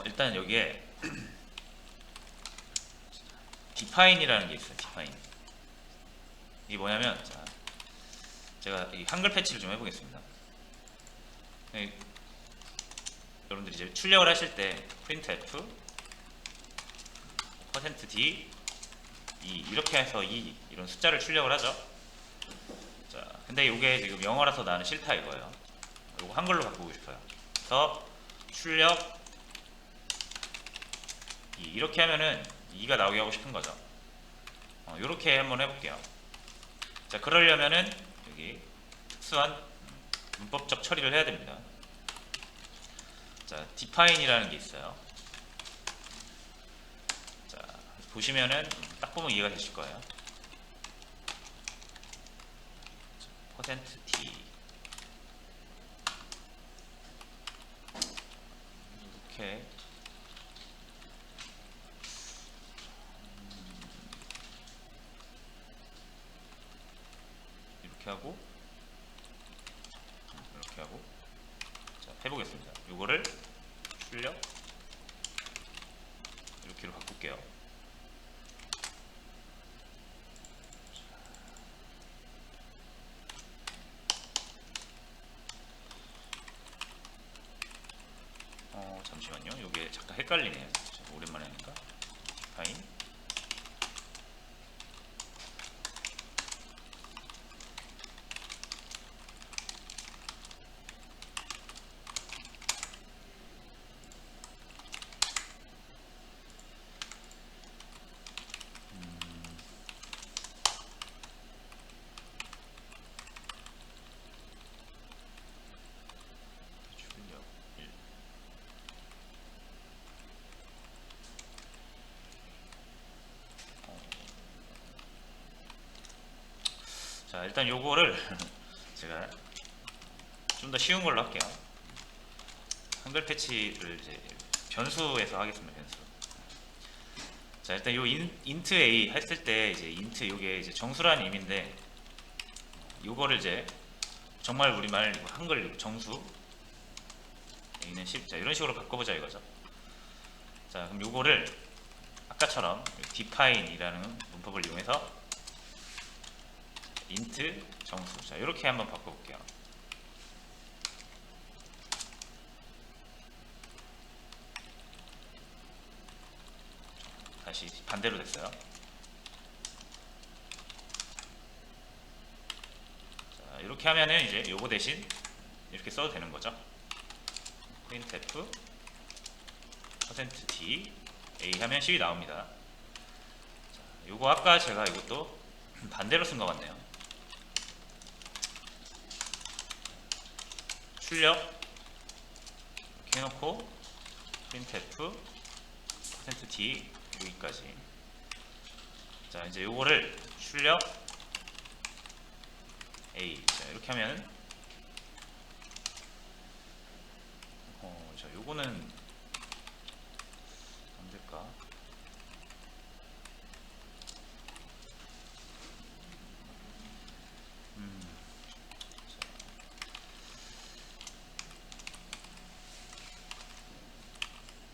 일단 여기에 디파인이라는 게 있어요. 디파인. 이게 뭐냐면, 자, 제가 이 한글 패치를 좀 해보겠습니다. 여러분들이 이제 출력을 하실 때 printf %d 이렇게 해서 이런 숫자를 출력을 하죠. 자, 근데 이게 지금 영어라서 나는 싫다 이거예요. 이거 한글로 바꾸고 싶어요. 그래서 출력 이렇게 하면은 2가 나오게 하고 싶은 거죠. 이렇게 한번 해볼게요. 자, 그러려면은 여기 특수한 문법적 처리를 해야 됩니다. 자, define이라는 게 있어요. 자, 보시면은 딱 보면 이해가 되실 거예요. %d 이렇게 이렇게 하고 이렇게 하고 자, 해보겠습니다. 요거를 출력 이렇게로 바꿀게요. 잠시만요. 요게 잠깐 헷갈리네요. 오랜만에 하니까. 파인. 자, 일단 요거를 제가 좀 더 쉬운 걸로 할게요. 한글 패치를 이제 변수에서 하겠습니다. 변수. 자, 일단 요 int a 했을 때 이제 int 요게 이제 정수라는 의미인데 요거를 이제 정말 우리말 한글 정수 a는 10. 자, 이런 식으로 바꿔보자 이거죠. 자, 그럼 요거를 아까처럼 define이라는 문법을 이용해서 int 정수. 자, 이렇게 한번 바꿔볼게요. 다시 반대로 됐어요. 자, 이렇게 하면은 이제 요거 대신 이렇게 써도 되는 거죠. printf %d a 하면 10이 나옵니다. 자, 요거 아까 제가 이것도 반대로 쓴 것 같네요. 출력 이렇게 해놓고 printf %d 여기까지. 자, 이제 요거를 출력 a. 자, 이렇게 하면 자, 요거는 안 될까?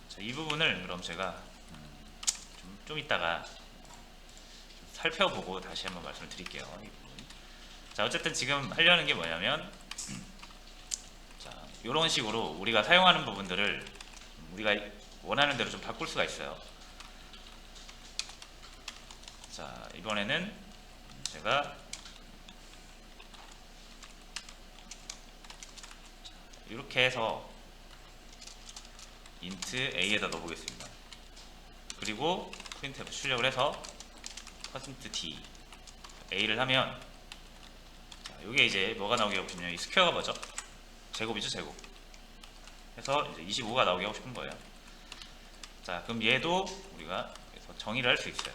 자, 이 부분을 그럼 제가 좀 이따가 살펴보고 다시 한번 말씀을 드릴게요. 이 부분. 자, 어쨌든 지금 하려는 게 뭐냐면 자, 이런 식으로 우리가 사용하는 부분들을 우리가 원하는 대로 좀 바꿀 수가 있어요. 자, 이번에는 제가 이렇게 해서 int a에다 넣어보겠습니다. 그리고 printf 출력을 해서 %d a를 하면 자, 이게 이제 뭐가 나오게 하고 싶냐? 이 스퀘어가 뭐죠? 제곱이죠, 제곱. 해서 이제 25가 나오게 하고 싶은 거예요. 자, 그럼 얘도 우리가 그래서 정의를 할 수 있어요.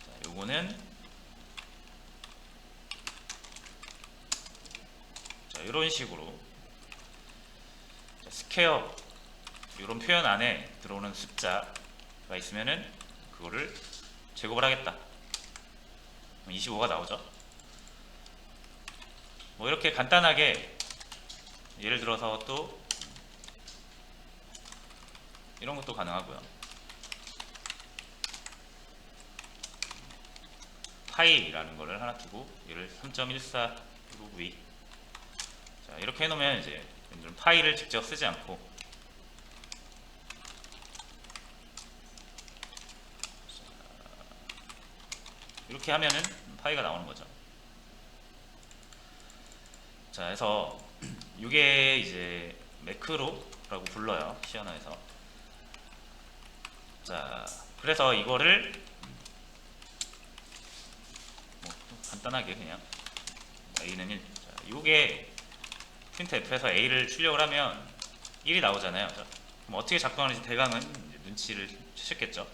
자, 요거는 자, 이런 식으로 자, 스퀘어 이런 표현 안에 들어오는 숫자가 있으면은 그거를 제곱을 하겠다. 25가 나오죠. 뭐 이렇게 간단하게 예를 들어서 또 이런 것도 가능하고요. 파이라는 거를 하나 두고 얘를 3.14v 자, 이렇게 해놓으면 이제 여러분들은 파이를 직접 쓰지 않고 이렇게 하면은 파이가 나오는 거죠. 자, 그래서 이게 이제 매크로라고 불러요. 시어너에서. 자, 그래서 이거를 뭐 간단하게 그냥 A는 1. 자, 요게 printf에서 A를 출력을 하면 1이 나오잖아요. 자, 그럼 어떻게 작동하는지 대강은 이제 눈치를 채셨겠죠.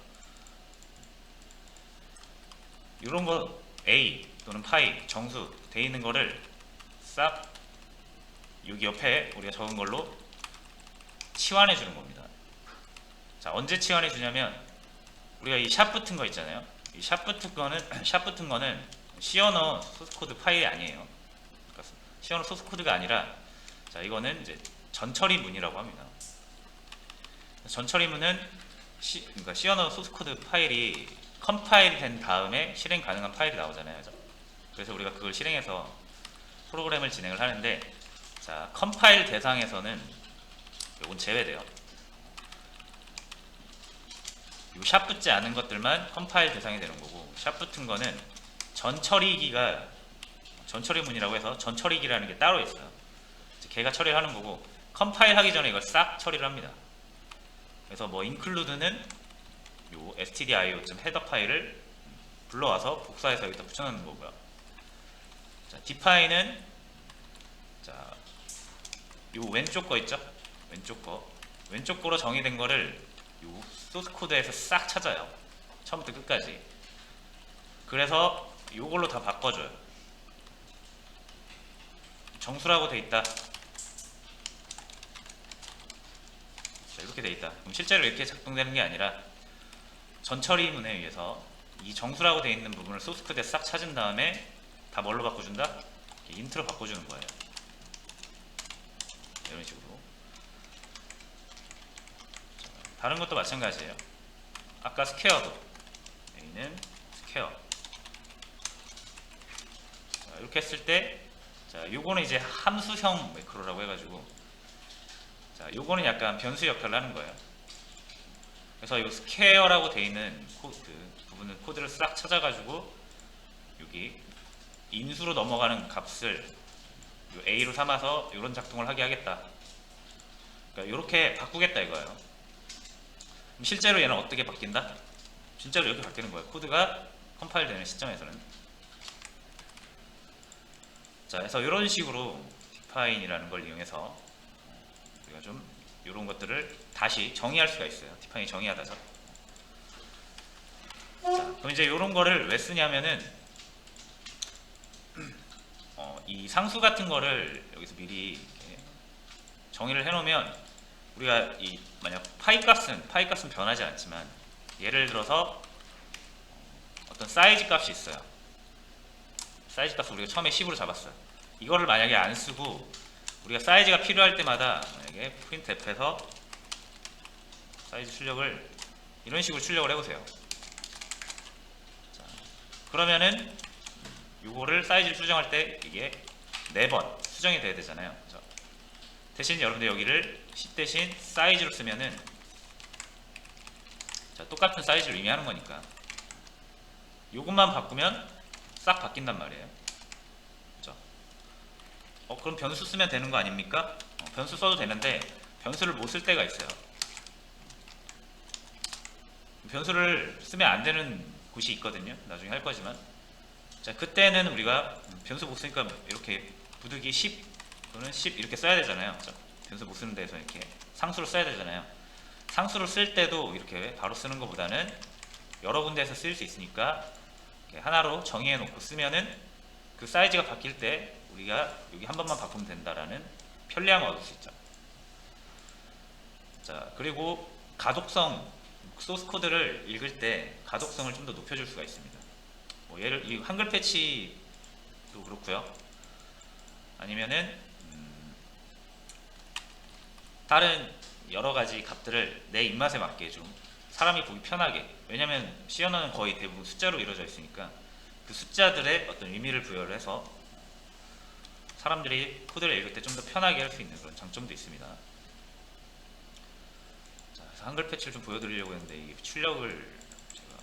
이런 거 A 또는 파이 정수 돼 있는 거를 싹 여기 옆에 우리가 적은 걸로 치환해 주는 겁니다. 자, 언제 치환해 주냐면 우리가 이 샵 붙은 거 있잖아요. 이 샵 붙은 거는 샵 붙은 거는 시어너 소스 코드 파일이 아니에요. 그러니까 시어너 소스 코드가 아니라 자, 이거는 이제 전처리 문이라고 합니다. 전처리 문은 그러니까 시어너 소스 코드 파일이 컴파일 된 다음에 실행 가능한 파일이 나오잖아요. 그래서 우리가 그걸 실행해서 프로그램을 진행을 하는데 자, 컴파일 대상에서는 요건 제외돼요. 요 샵 붙지 않은 것들만 컴파일 대상이 되는 거고 샵 붙은 거는 전처리기가 전처리문이라고 해서 전처리기라는 게 따로 있어요. 걔가 처리를 하는 거고 컴파일 하기 전에 이걸 싹 처리를 합니다. 그래서 뭐 include는 요 stdio.header 파일을 불러와서 복사해서 여기다 붙여넣는 거고요. 자, define은 자, 요 왼쪽 거 있죠? 왼쪽 거로 정의된 거를 요 소스 코드에서 싹 찾아요. 처음부터 끝까지. 그래서 요걸로 다 바꿔줘요. 정수라고 돼 있다. 자, 이렇게 돼 있다. 그럼 실제로 이렇게 작동되는 게 아니라 전처리문에 의해서 이 정수라고 돼 있는 부분을 소스 코드에 싹 찾은 다음에 다 뭘로 바꿔준다? 인트로 바꿔주는 거예요. 이런 식으로. 자, 다른 것도 마찬가지예요. 아까 스퀘어도 A는 스퀘어. 자, 이렇게 했을 때, 자, 요거는 이제 함수형 매크로라고 해가지고, 자, 요거는 약간 변수 역할을 하는 거예요. 그래서 이 스퀘어라고 돼 있는 부분은 코드를 싹 찾아가지고 여기 인수로 넘어가는 값을 A로 삼아서 이런 작동을 하게 하겠다. 그러니까 이렇게 바꾸겠다 이거예요. 그럼 실제로 얘는 어떻게 바뀐다? 진짜로 이렇게 바뀌는 거예요. 코드가 컴파일 되는 시점에서는. 자, 그래서 이런 식으로 define이라는 걸 이용해서 우리가 좀 이런 것들을 다시 정의할 수가 있어요. 디파인이 정의하다죠. 자, 그럼 이제 이런 거를 왜 쓰냐면은 이 상수 같은 거를 여기서 미리 이렇게 정의를 해놓으면 우리가 만약 파이 값은 변하지 않지만 예를 들어서 어떤 사이즈 값이 있어요. 사이즈 값을 우리가 처음에 10으로 잡았어요. 이거를 만약에 안 쓰고 우리가 사이즈가 필요할 때마다 만약에 printf에서 사이즈 출력을 이런 식으로 출력을 해보세요. 자, 그러면은 요거를 사이즈를 수정할 때 이게 4번 수정이 돼야 되잖아요. 그렇죠? 대신 여러분들 여기를 10 대신 사이즈로 쓰면은 자, 똑같은 사이즈를 의미하는 거니까 요것만 바꾸면 싹 바뀐단 말이에요. 그렇죠? 그럼 변수 쓰면 되는 거 아닙니까? 변수 써도 되는데 변수를 못 쓸 때가 있어요. 변수를 쓰면 안 되는 곳이 있거든요. 나중에 할 거지만 자, 그때는 우리가 변수 못 쓰니까 이렇게 부득이 10 또는 10 이렇게 써야 되잖아요. 그렇죠? 변수 못 쓰는 데서 이렇게 상수로 써야 되잖아요. 상수로 쓸 때도 이렇게 바로 쓰는 것보다는 여러 군데에서 쓸 수 있으니까 하나로 정의해 놓고 쓰면은 그 사이즈가 바뀔 때 우리가 여기 한 번만 바꾸면 된다라는 편리함을 얻을 수 있죠. 자, 그리고 가독성 소스 코드를 읽을 때 가독성을 좀 더 높여줄 수가 있습니다. 뭐 이 한글 패치도 그렇고요. 아니면은 다른 여러 가지 값들을 내 입맛에 맞게 좀 사람이 보기 편하게, 왜냐면 C 언어는 거의 대부분 숫자로 이루어져 있으니까 그 숫자들의 어떤 의미를 부여를 해서 사람들이 코드를 읽을 때 좀 더 편하게 할 수 있는 그런 장점도 있습니다. 자, 그래서 한글 패치를 좀 보여드리려고 했는데 이게 출력을 제가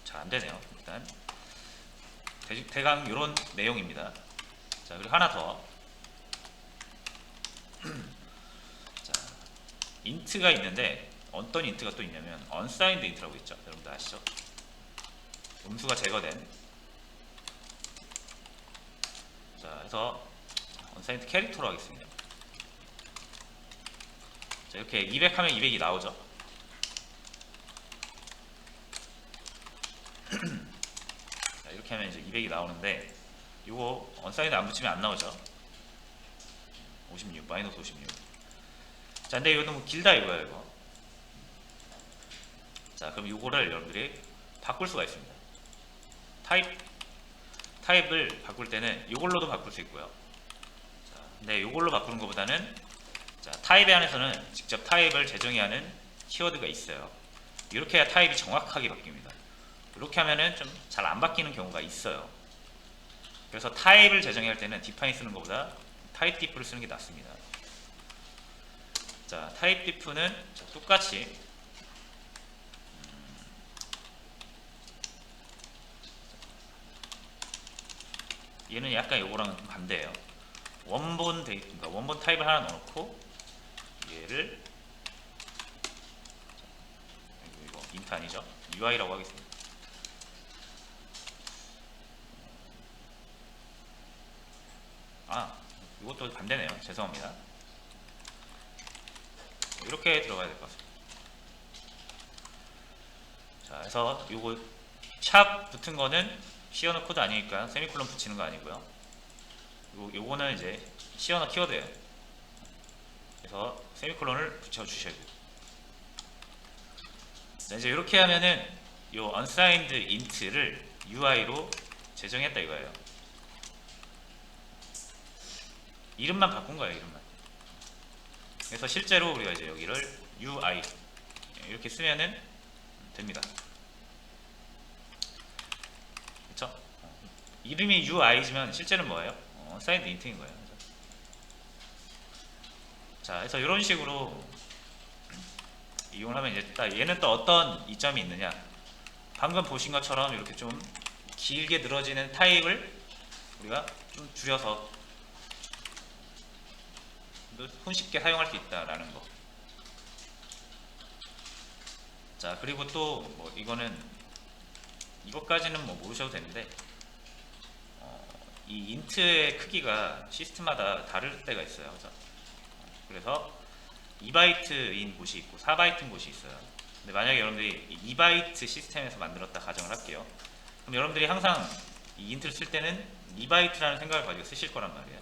잘 안되네요. 일단 대강 이런 내용입니다. 자, 그리고 하나 더. 자, 인트가 있는데 어떤 인트가 또 있냐면 unsigned int라고 있죠. 여러분들 아시죠? 음수가 제거된. 자, 그래서 unsigned 캐릭터로 하겠습니다. 자, 이렇게 200 하면 200이 나오죠. 자, 이렇게 하면 이제 200이 나오는데 이거 unsigned 안 붙이면 안 나오죠. 56 마이너스 56. 자, 근데 이거 너무 길다 이거야 이거. 자, 그럼 이거를 여러분들이 바꿀 수가 있습니다. 타입을 바꿀 때는 이걸로도 바꿀 수 있고요. 자, 근데 이걸로 바꾸는 것보다는 자, 타입에 한해서는 직접 타입을 재정해야 하는 키워드가 있어요. 이렇게 해야 타입이 정확하게 바뀝니다. 이렇게 하면은 좀 잘 안 바뀌는 경우가 있어요. 그래서 타입을 재정할 때는 define 쓰는 것보다 타입 diff를 쓰는 게 낫습니다. 자, 타입 diff는 똑같이 얘는 약간 요거랑은 좀 반대예요. 원본 그러니까 원본 타입을 하나 넣어놓고 얘를 이거 인트 아니죠? UI라고 하겠습니다. 아, 이것도 반대네요. 죄송합니다. 이렇게 들어가야 될 것 같습니다. 자, 그래서 요거 샵 붙은 거는 C 언어 코드 아니니까 세미콜론 붙이는 거 아니고요. 요거는 이제 C 언어 키워드예요. 그래서 세미콜론을 붙여주셔야 돼요. 자, 이제 이렇게 하면은 요 unsigned int를 UI로 재정했다 이거예요. 이름만 바꾼 거예요, 이름만. 그래서 실제로 우리가 이제 여기를 UI 이렇게 쓰면은 됩니다. 그쵸? 이름이 UI지만 실제는 뭐예요? unsigned int인 거예요. 그죠? 자, 그래서 이런 식으로 이용을 하면 이제 딱 얘는 또 어떤 이점이 있느냐, 방금 보신 것처럼 이렇게 좀 길게 늘어지는 타입을 우리가 좀 줄여서 손쉽게 사용할 수 있다라는 거. 자, 그리고 또 뭐 이것까지는 뭐 모르셔도 되는데 이 인트의 크기가 시스템마다 다를 때가 있어요. 그래서 2바이트인 곳이 있고 4바이트인 곳이 있어요. 근데 만약에 여러분들이 2바이트 시스템에서 만들었다 가정을 할게요. 그럼 여러분들이 항상 이 인트를 쓸 때는 2바이트라는 생각을 가지고 쓰실 거란 말이에요.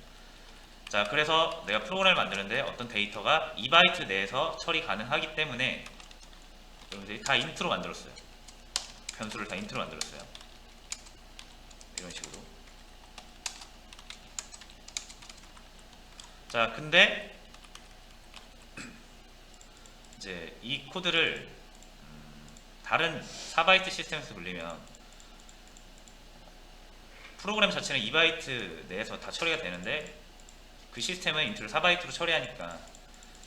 자, 그래서 내가 프로그램을 만드는데 어떤 데이터가 2바이트 내에서 처리 가능하기 때문에 여러분들이 다 인트로 만들었어요. 변수를 다 인트로 만들었어요. 이런 식으로. 자, 근데 이제 이 코드를 다른 4바이트 시스템에서 돌리면 프로그램 자체는 2바이트 내에서 다 처리가 되는데 그 시스템은 인트를 4바이트로 처리하니까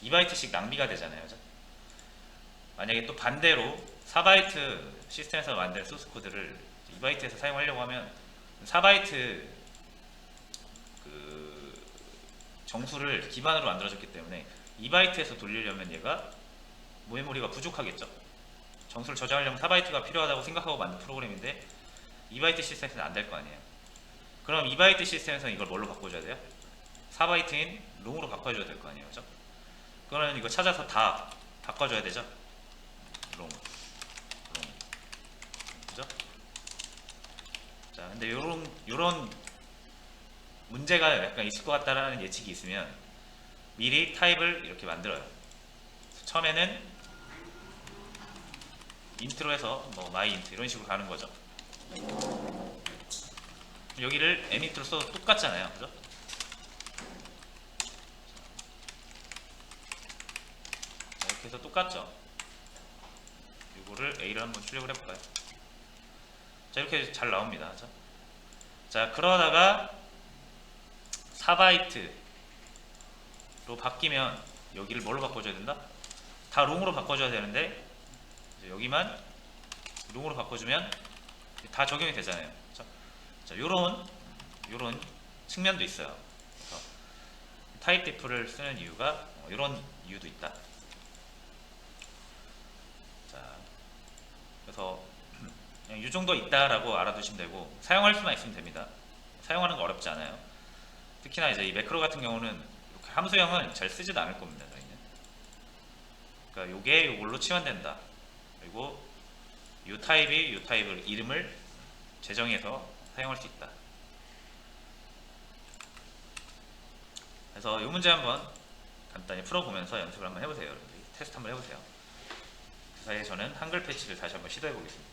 2바이트씩 낭비가 되잖아요. 그죠? 만약에 또 반대로 4바이트 시스템에서 만든 소스 코드를 2바이트에서 사용하려고 하면 4바이트 그 정수를 기반으로 만들어졌기 때문에 2바이트에서 돌리려면 얘가 메모리가 부족하겠죠. 정수를 저장하려면 4바이트가 필요하다고 생각하고 만든 프로그램인데 2바이트 시스템에서는 안 될 거 아니에요. 그럼 2바이트 시스템에서는 이걸 뭘로 바꿔줘야 돼요? 4바이트인 롱으로 바꿔줘야 될 거 아니에요. 그죠? 그러면 이거 찾아서 다 바꿔줘야 되죠? 롱. 그죠? 자, 근데 요런 문제가 약간 있을 것 같다라는 예측이 있으면 미리 타입을 이렇게 만들어요. 처음에는 인트로 해서 뭐 myint 이런 식으로 가는 거죠. 여기를 init로 써도 똑같잖아요. 그죠? 똑같죠. 이거를 A를 한번 출력을 해볼까요? 자, 이렇게 잘 나옵니다. 그죠? 자, 그러다가 4바이트로 바뀌면 여기를 뭘로 바꿔줘야 된다? 다 롱으로 바꿔줘야 되는데 여기만 롱으로 바꿔주면 다 적용이 되잖아요. 그렇죠? 자, 요런 측면도 있어요. 그래서 타입 디프를 쓰는 이유가 이런 이유도 있다. 자, 그래서 그냥 이 정도 있다라고 알아두시면 되고 사용할 수만 있으면 됩니다. 사용하는 거 어렵지 않아요. 특히나 이제 이 매크로 같은 경우는 이렇게 함수형은 잘 쓰지도 않을 겁니다. 저희는. 그러니까 요게 요걸로 치환된다. 그리고 요 타입이 요 타입을 이름을 재정해서 사용할 수 있다. 그래서 이 문제 한번 간단히 풀어보면서 연습을 한번 해보세요. 여러분들이 테스트 한번 해보세요. 그 사이에 저는 한글 패치를 다시 한번 시도해 보겠습니다.